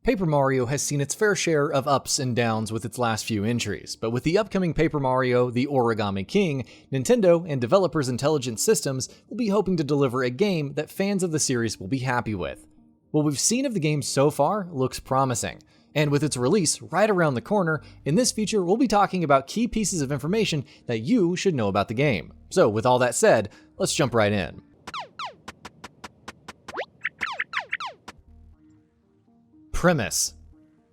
Paper Mario has seen its fair share of ups and downs with its last few entries, but with the upcoming Paper Mario, the Origami King, Nintendo and developers Intelligent Systems will be hoping to deliver a game that fans of the series will be happy with. What we've seen of the game so far looks promising, and with its release right around the corner, in this feature we'll be talking about key pieces of information that you should know about the game. So with all that said, let's jump right in. Premise: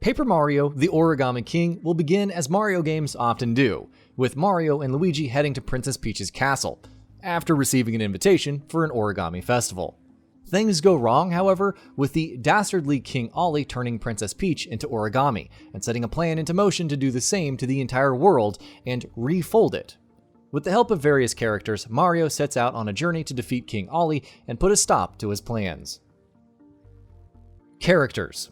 Paper Mario, the Origami King will begin as Mario games often do, with Mario and Luigi heading to Princess Peach's castle, after receiving an invitation for an origami festival. Things go wrong, however, with the dastardly King Ollie turning Princess Peach into origami, and setting a plan into motion to do the same to the entire world and refold it. With the help of various characters, Mario sets out on a journey to defeat King Ollie and put a stop to his plans. Characters.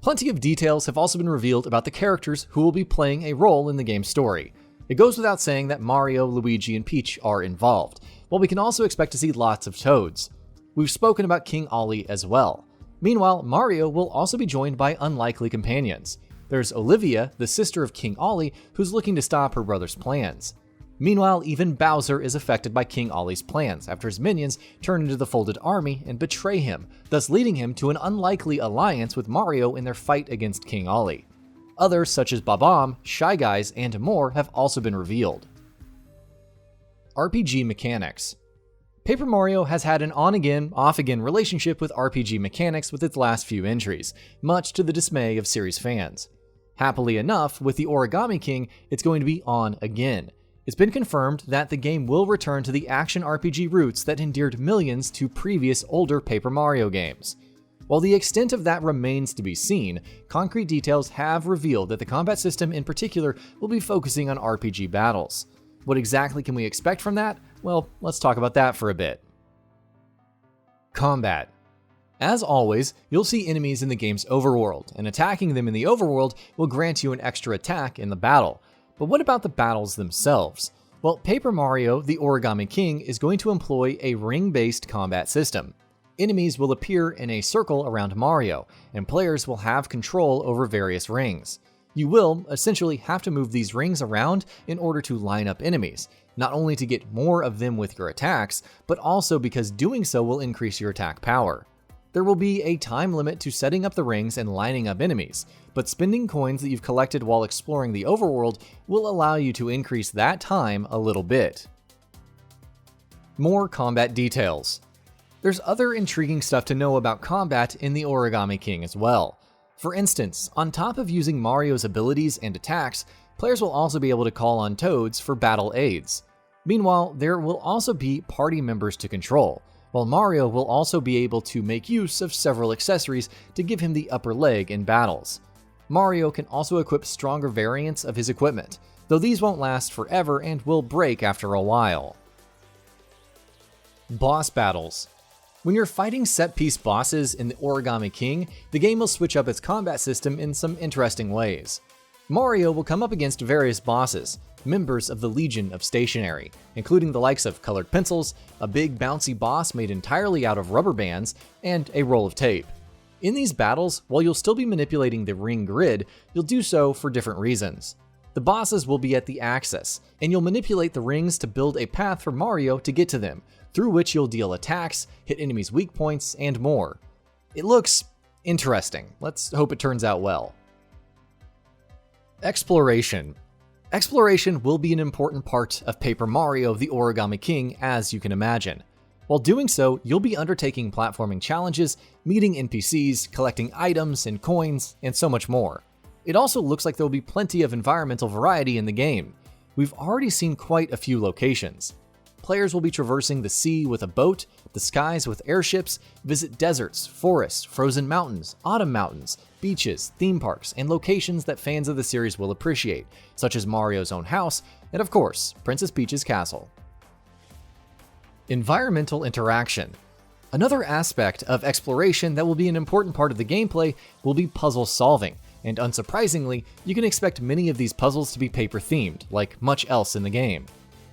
Plenty of details have also been revealed about the characters who will be playing a role in the game's story. It goes without saying that Mario, Luigi, and Peach are involved, while we can also expect to see lots of Toads. We've spoken about King Ollie as well. Meanwhile, Mario will also be joined by unlikely companions. There's Olivia, the sister of King Ollie, who's looking to stop her brother's plans. Meanwhile, even Bowser is affected by King Ollie's plans after his minions turn into the Folded Army and betray him, thus leading him to an unlikely alliance with Mario in their fight against King Ollie. Others such as Bob-omb, Shy Guys, and more have also been revealed. RPG mechanics. Paper Mario has had an on-again, off-again relationship with RPG mechanics with its last few entries, much to the dismay of series fans. Happily enough, with the Origami King, it's going to be on again. It's been confirmed that the game will return to the action RPG roots that endeared millions to previous older Paper Mario games. While the extent of that remains to be seen, concrete details have revealed that the combat system in particular will be focusing on RPG battles. What exactly can we expect from that? Well, let's talk about that for a bit. Combat. As always, you'll see enemies in the game's overworld, and attacking them in the overworld will grant you an extra attack in the battle. But what about the battles themselves? Well, Paper Mario, the Origami King, is going to employ a ring-based combat system. Enemies will appear in a circle around Mario, and players will have control over various rings. You will essentially have to move these rings around in order to line up enemies, not only to get more of them with your attacks, but also because doing so will increase your attack power. There will be a time limit to setting up the rings and lining up enemies, but spending coins that you've collected while exploring the overworld will allow you to increase that time a little bit. More combat details. There's other intriguing stuff to know about combat in the Origami King as well. For instance, on top of using Mario's abilities and attacks, players will also be able to call on Toads for battle aids. Meanwhile, there will also be party members to control, while Mario will also be able to make use of several accessories to give him the upper leg in battles. Mario can also equip stronger variants of his equipment, though these won't last forever and will break after a while. Boss battles. When you're fighting set-piece bosses in the Origami King, the game will switch up its combat system in some interesting ways. Mario will come up against various bosses, members of the Legion of Stationery, including the likes of colored pencils, a big bouncy boss made entirely out of rubber bands, and a roll of tape. In these battles, while you'll still be manipulating the ring grid, you'll do so for different reasons. The bosses will be at the axis, and you'll manipulate the rings to build a path for Mario to get to them, through which you'll deal attacks, hit enemies' weak points, and more. It looks interesting. Let's hope it turns out well. Exploration. Exploration will be an important part of Paper Mario, the Origami King, as you can imagine. While doing so, you'll be undertaking platforming challenges, meeting NPCs, collecting items and coins, and so much more. It also looks like there'll be plenty of environmental variety in the game. We've already seen quite a few locations. Players will be traversing the sea with a boat, the skies with airships, visit deserts, forests, frozen mountains, autumn mountains, beaches, theme parks, and locations that fans of the series will appreciate, such as Mario's own house, and of course, Princess Peach's castle. Environmental interaction. Another aspect of exploration that will be an important part of the gameplay will be puzzle solving, and unsurprisingly, you can expect many of these puzzles to be paper-themed, like much else in the game.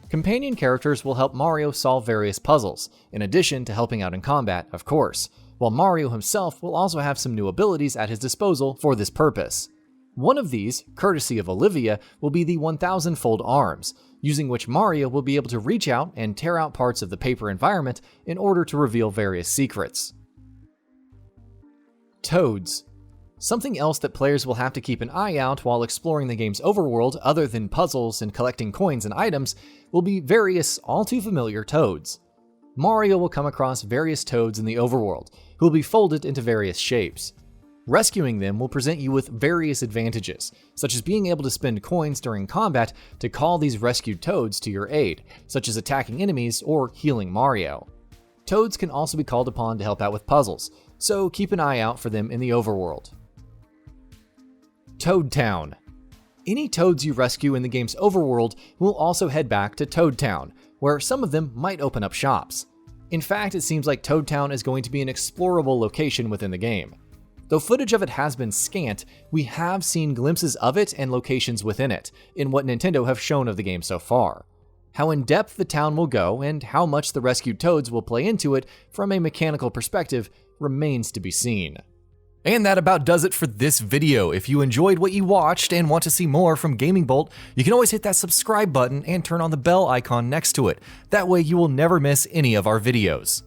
Companion characters will help Mario solve various puzzles, in addition to helping out in combat, of course, while Mario himself will also have some new abilities at his disposal for this purpose. One of these, courtesy of Olivia, will be the 1000-fold arms, using which Mario will be able to reach out and tear out parts of the paper environment in order to reveal various secrets. Toads. Something else that players will have to keep an eye out while exploring the game's overworld other than puzzles and collecting coins and items will be various all too familiar toads. Mario will come across various toads in the overworld, who will be folded into various shapes. Rescuing them will present you with various advantages, such as being able to spend coins during combat to call these rescued toads to your aid, such as attacking enemies or healing Mario. Toads can also be called upon to help out with puzzles, so keep an eye out for them in the overworld. Toad Town. Any toads you rescue in the game's overworld will also head back to Toad Town, where some of them might open up shops. In fact, it seems like Toad Town is going to be an explorable location within the game. Though footage of it has been scant, we have seen glimpses of it and locations within it, in what Nintendo have shown of the game so far. How in depth the town will go and how much the rescued toads will play into it from a mechanical perspective remains to be seen. And that about does it for this video. If you enjoyed what you watched and want to see more from GamingBolt, you can always hit that subscribe button and turn on the bell icon next to it. That way you will never miss any of our videos.